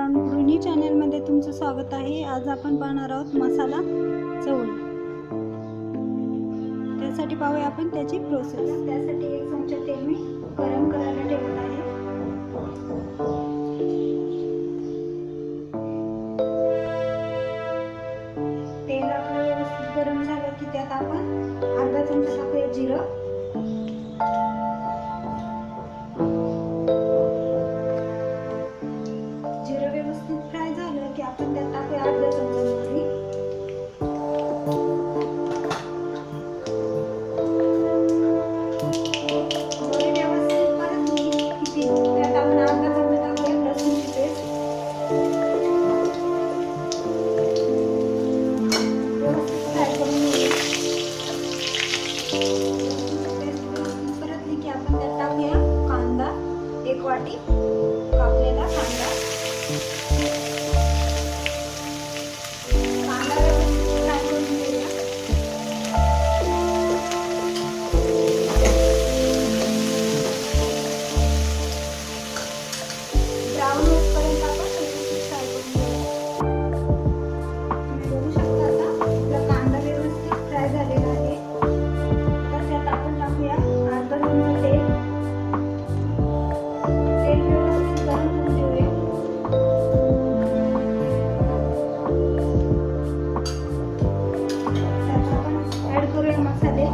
गृहिणी चॅनलमध्ये तुमचं स्वागत आहे। आज आपण पाहणार आहोत मसाला चवळी। त्यासाठी पाहूया आपण त्याची प्रोसेस। त्यासाठी 1 चमचा तेल मी गरम करायला ठेवलं आहे। तेल आपलं व्यवस्थित गरम झालं की त्यात आपण अर्धा चमचा टाकूया जिरं, व्यवस्थित फ्राय झालं की आपण त्यात टाकूया अर्धा चमचा मोहरी, व्यवस्थित परतली की त्यात आपण अर्धा चमचा टाकूया लसूणची पेस्ट, व्यवस्थित फ्राय करून घेऊया। पेस्ट परतली की आपण त्यात टाकूया कांदा, 1 वाटी कापलेला कांदा, मसाले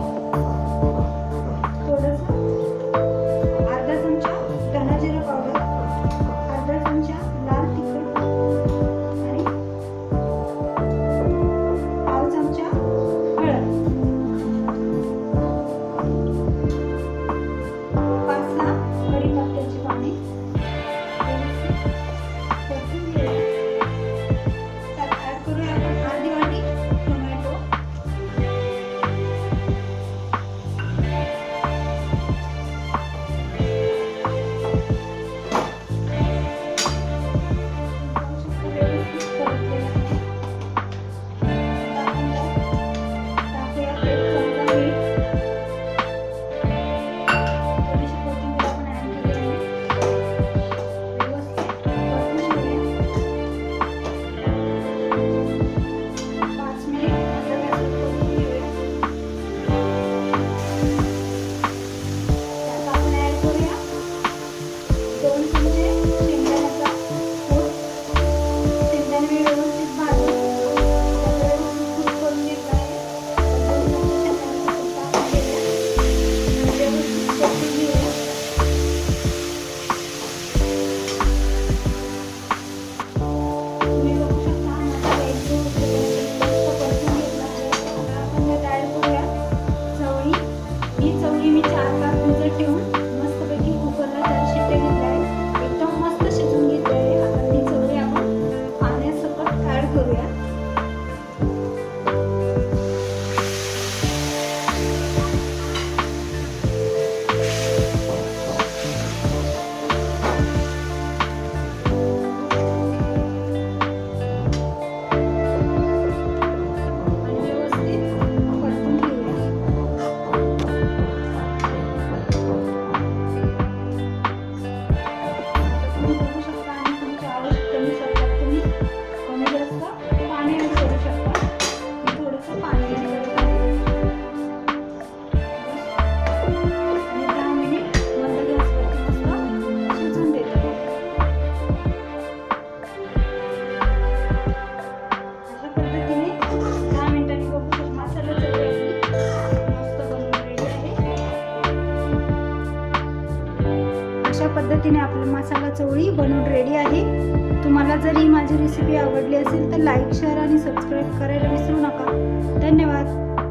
थोडंसं अर्धा चमचा धना जिरा पावडर, अर्धा चमचा लाल तिखट आणि पाव चमचा हळद, 5-6 कढीपत्त्याची पाने परतून घेऊया। त्यात ऍड करूया आपण अर्धी वाटी टोमॅटो, अशा पद्धतीने आपला मसाला चवळी बनवून रेडी आहे। तुम्हाला जर ही माझी रेसिपी आवडली असेल तर लाईक, शेअर आणि सबस्क्राईब करायला विसरू नका। धन्यवाद।